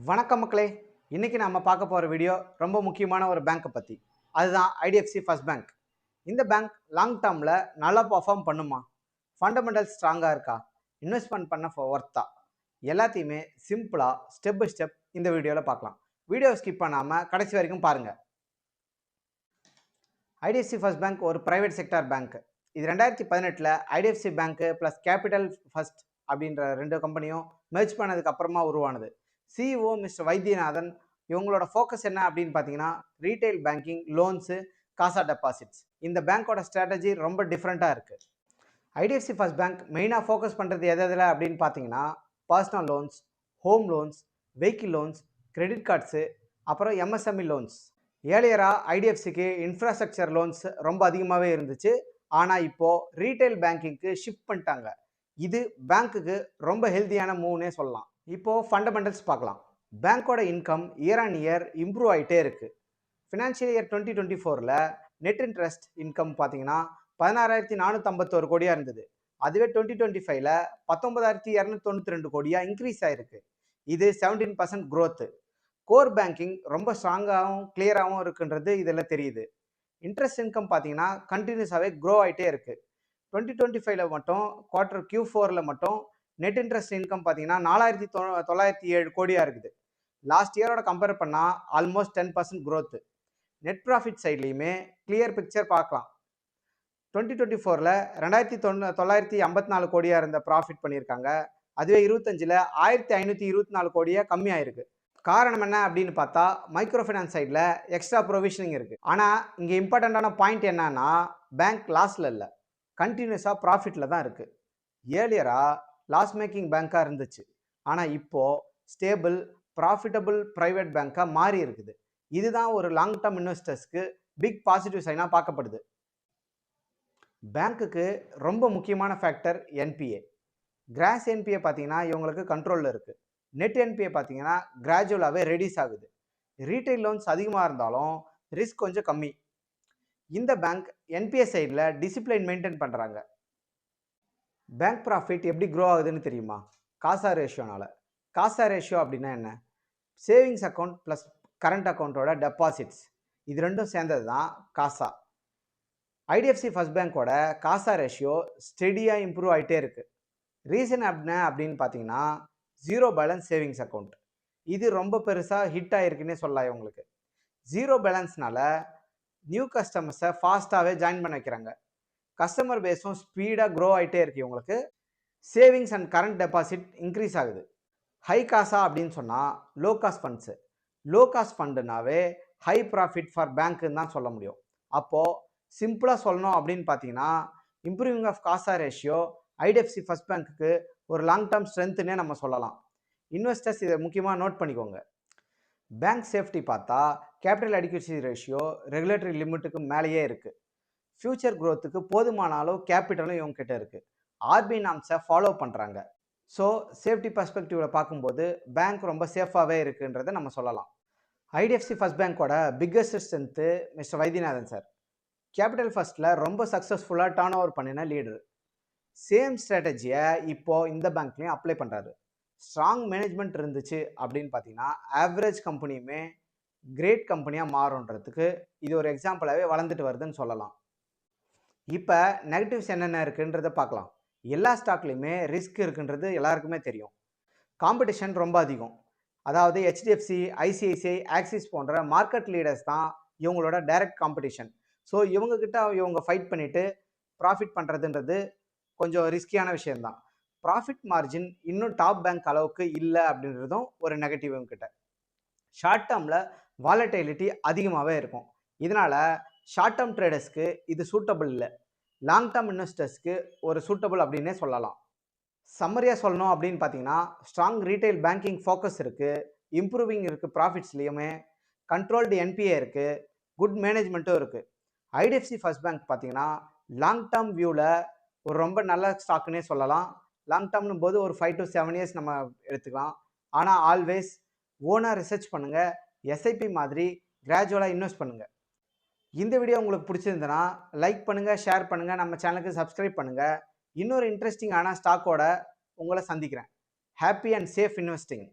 வணக்கம் மக்களே. இன்னைக்கு நம்ம பார்க்க போகிற வீடியோ ரொம்ப முக்கியமான ஒரு பேங்க்கை பற்றி. அதுதான் ஐடிஎஃப்சி ஃபர்ஸ்ட் பேங்க். இந்த பேங்க் லாங் டேர்மில் நல்லா பர்ஃபார்ம் பண்ணுமா? ஃபண்டமெண்டல் ஸ்ட்ராங்காக இருக்கா? இன்வெஸ்ட்மெண்ட் பண்ண ஒர்த்தா? எல்லாத்தையுமே சிம்பிளாக ஸ்டெப் பை ஸ்டெப் இந்த வீடியோவில் பார்க்கலாம். வீடியோ ஸ்கிப் பண்ணாமல் கடைசி வரைக்கும் பாருங்கள். ஐடிஎஃப்சி ஃபர்ஸ்ட் பேங்க் ஒரு பிரைவேட் செக்டார் பேங்க். இது 2018 ஐடிஎஃப்சி பேங்க்கு ப்ளஸ் கேபிட்டல் ஃபர்ஸ்ட் அப்படின்ற 2 கம்பெனியும் மெர்ஜ் பண்ணதுக்கு அப்புறமா உருவானது. சிஇஓ மிஸ்டர் வைத்தியநாதன் இவங்களோட ஃபோக்கஸ் என்ன அப்படின்னு பார்த்தீங்கன்னா ரீட்டைல் பேங்கிங், லோன்ஸு, காசா டெபாசிட்ஸ். இந்த பேங்க்கோட ஸ்ட்ராட்டஜி ரொம்ப டிஃப்ரெண்ட்டாக இருக்குது. ஐடிஎஃப்சி ஃபர்ஸ்ட் பேங்க் மெயினாக ஃபோக்கஸ் பண்ணுறது எதில் அப்படின்னு பார்த்தீங்கன்னா personal loans, home loans, vehicle loans, credit cards, அப்புறம் எம்எஸ்எம்இ லோன்ஸ். ஏர்லியராக ஐடிஎஃப்சிக்கு இன்ஃப்ராஸ்ட்ரக்சர் லோன்ஸ் ரொம்ப அதிகமாகவே இருந்துச்சு. ஆனால் இப்போது ரீட்டைல் பேங்கிங்க்கு ஷிஃப்ட் பண்ணிட்டாங்க. இது பேங்க்குக்கு ரொம்ப ஹெல்த்தியான மூவ்னே சொல்லலாம். இப்போது ஃபண்டமெண்டல்ஸ் பார்க்கலாம். பேங்க்கோட income year on year improve ஆகிட்டே இருக்குது. Financial year 2024 net interest income பார்த்தீங்கன்னா 16,451 கோடியாக இருந்தது. அதுவே 2025 19,292 கோடியாக இன்க்ரீஸ் ஆகிருக்கு. இது 17% growth. கோர் பேங்கிங் ரொம்ப ஸ்ட்ராங்காகவும் கிளியராகவும் இருக்குன்றது இதில் தெரியுது. இன்ட்ரெஸ்ட் இன்கம் பார்த்தீங்கன்னா கண்டினியூஸாகவே க்ரோ ஆகிட்டே இருக்குது. 2025 மட்டும் குவார்டர் Q4 மட்டும் நெட் இன்ட்ரெஸ்ட் இன்கம் பார்த்தீங்கன்னா 4,907 கோடியாக இருக்குது. லாஸ்ட் இயரோட கம்பேர் பண்ணால் ஆல்மோஸ்ட் 10% growth. நெட் ப்ராஃபிட் சைட்லேயுமே கிளியர் பிக்சர் பார்க்கலாம். 2024 2,954 கோடியாக இருந்த ப்ராஃபிட் பண்ணியிருக்காங்க. அதுவே 25 1,524 கோடியாக கம்மியாக இருக்குது. காரணம் என்ன அப்படின்னு பார்த்தா மைக்ரோ ஃபைனான்ஸ் சைடில் எக்ஸ்ட்ரா ப்ரொவிஷனிங் இருக்குது. ஆனால் இங்கே இம்பார்ட்டண்ட்டான பாயிண்ட் என்னன்னா பேங்க் லாஸில் இல்லை, கண்டினியூஸாக ப்ராஃபிட்டில் தான் இருக்குது. ஏர்லியராக லாஸ் மேக்கிங் பேங்காக இருந்துச்சு. ஆனால் இப்போது ஸ்டேபிள் ப்ராஃபிட்டபிள் ப்ரைவேட் பேங்காக மாறி இருக்குது. இதுதான் ஒரு லாங் டேர்ம் இன்வெஸ்டர்ஸ்க்கு பிக் பாசிட்டிவ் சைனாக பார்க்கப்படுது. பேங்க்குக்கு ரொம்ப முக்கியமான ஃபேக்டர் என்பிஏ. கிராஸ் என்பிஏ பார்த்தீங்கன்னா இவங்களுக்கு கண்ட்ரோலில் இருக்குது. நெட் என்பிஏ பார்த்தீங்கன்னா கிராஜுவலாகவே ரெடியூஸ் ஆகுது. ரீட்டைல் லோன்ஸ் அதிகமாக இருந்தாலும் ரிஸ்க் கொஞ்சம் கம்மி. இந்த பேங்க் என்பிஏ சைடில் டிசிப்ளின் மெயின்டைன் பண்ணுறாங்க. பேங்க் ப்ராஃபிட் எப்படி க்ரோ ஆகுதுன்னு தெரியுமா? காசா ரேஷியோனால. காசா ரேஷியோ அப்படின்னா என்ன? சேவிங்ஸ் அக்கௌண்ட் ப்ளஸ் கரண்ட் அக்கௌண்ட்டோட டெபாசிட்ஸ், இது ரெண்டும் சேர்ந்தது தான் காசா. ஐடிஎஃப்சி ஃபர்ஸ்ட் பேங்க்கோட காசா ரேஷியோ ஸ்டெடியாக இம்ப்ரூவ் ஆகிட்டே இருக்குது. ரீசன் அப்படின்னு பார்த்தீங்கன்னா ஜீரோ பேலன்ஸ் சேவிங்ஸ் அக்கௌண்ட். இது ரொம்ப பெருசாக ஹிட் ஆகிருக்குன்னே சொல்லலாம். இவங்களுக்கு ஜீரோ பேலன்ஸ்னால நியூ கஸ்டமர்ஸை ஃபாஸ்ட்டாகவே ஜாயின் பண்ண வைக்கிறாங்க. கஸ்டமர் பேஸும் ஸ்பீடாக க்ரோ ஆகிட்டே இருக்குது. இவங்களுக்கு savings and current deposit increase ஆகுது. ஹை காசா அப்படின்னு சொன்னால் low cost funds. Low cost ஃபண்டுனாவே ஹை ப்ராஃபிட் ஃபார் பேங்க்குன்னு தான் சொல்ல முடியும். அப்போது சிம்பிளாக சொல்லணும் அப்படின்னு பார்த்தீங்கன்னா improving of CASA ratio IDFC first பேங்க்குக்கு ஒரு லாங் டேர்ம் ஸ்ட்ரென்த்துன்னே நம்ம சொல்லலாம். இன்வெஸ்டர்ஸ் இதை முக்கியமாக நோட் பண்ணிக்கோங்க. பேங்க் சேஃப்டி பார்த்தா கேபிட்டல் அடிக்யூசி ரேஷியோ ரெகுலேட்டரி லிமிட்டுக்கு மேலேயே இருக்குது. ஃபியூச்சர் க்ரோத்துக்கு போதுமான அளவு கேபிட்டலும் இவங்க கிட்ட இருக்குது. ஆர்பிஐ நாம்ஸை ஃபாலோ பண்ணுறாங்க. ஸோ சேஃப்டி பர்ஸ்பெக்டிவில் பார்க்கும்போது பேங்க் ரொம்ப சேஃபாகவே இருக்குன்றதை நம்ம சொல்லலாம். ஐடிஎஃப்சி ஃபர்ஸ்ட் பேங்க்கோட biggest strength mister Vaidyanathan sir. Capital ஃபர்ஸ்ட்டில் ரொம்ப சக்ஸஸ்ஃபுல்லாக டர்ன் ஓவர் பண்ணின லீடர். சேம் ஸ்ட்ராட்டஜியை இப்போது இந்த பேங்க்லேயும் அப்ளை பண்ணுறாரு. ஸ்ட்ராங் மேனேஜ்மெண்ட் இருந்துச்சு அப்படின்னு பார்த்தீங்கன்னா ஆவரேஜ் கம்பெனியுமே கிரேட் கம்பெனியாக மாறுன்றதுக்கு இது ஒரு எக்ஸாம்பிளாகவே வளர்ந்துட்டு வருதுன்னு சொல்லலாம். இப்போ நெகட்டிவ்ஸ் என்னென்ன இருக்குன்றதை பார்க்கலாம். எல்லா ஸ்டாக்லேயுமே ரிஸ்க் இருக்குன்றது எல்லாருக்குமே தெரியும். காம்படிஷன் ரொம்ப அதிகம். அதாவது ஹெச்டிஎஃப்சி, ஐசிஐசிஐ, ஆக்சிஸ் போன்ற மார்க்கெட் லீடர்ஸ் தான் இவங்களோட டைரக்ட் காம்படிஷன். ஸோ இவங்கக்கிட்ட இவங்க ஃபைட் பண்ணிவிட்டு ப்ராஃபிட் பண்ணுறதுன்றது கொஞ்சம் ரிஸ்கியான விஷயம்தான். ப்ராஃபிட் மார்ஜின் இன்னும் டாப் பேங்க் அளவுக்கு இல்லை அப்படின்றதும் ஒரு நெகட்டிவ் இவங்ககிட்ட. ஷார்ட் டேர்மில் வாலட்டிலிட்டி அதிகமாகவே இருக்கும். இதனால் ஷார்ட் டேர்ம் ட்ரேடர்ஸ்க்கு இது சூட்டபிள் இல்லை. லாங் டேர்ம் இன்வெஸ்டர்ஸ்க்கு ஒரு சூட்டபிள் அப்படின்னே சொல்லலாம். சம்மரியாக சொல்லணும் அப்படின்னு பார்த்தீங்கன்னா ஸ்ட்ராங் ரீட்டைல் பேங்கிங் ஃபோக்கஸ் இருக்குது, இம்ப்ரூவிங் இருக்குது ப்ராஃபிட்ஸ்லேயுமே, கண்ட்ரோல்டு என்பிஏ இருக்குது, குட் மேனேஜ்மெண்ட்டும் இருக்குது. ஐடிஎஃப்சி ஃபர்ஸ்ட் பேங்க் பார்த்தீங்கன்னா லாங் டேர்ம் வியூவில் ஒரு ரொம்ப நல்ல ஸ்டாக்குன்னே சொல்லலாம். லாங் டேர்ம்னு போது ஒரு 5 to 7 years நம்ம எடுத்துக்கலாம். ஆனால் ஆல்வேஸ் ஓனாக ரிசர்ச் பண்ணுங்கள். எஸ்ஐபி மாதிரி கிராஜுவலாக இன்வெஸ்ட் பண்ணுங்கள். இந்த வீடியோ உங்களுக்கு பிடிச்சிருந்தனா லைக் பண்ணுங்கள், ஷேர் பண்ணுங்கள், நம்ம சேனலுக்கு சப்ஸ்கிரைப் பண்ணுங்கள். இன்னொரு இன்ட்ரெஸ்டிங்கான ஸ்டாக்கோட உங்களை சந்திக்கிறேன். Happy and safe investing.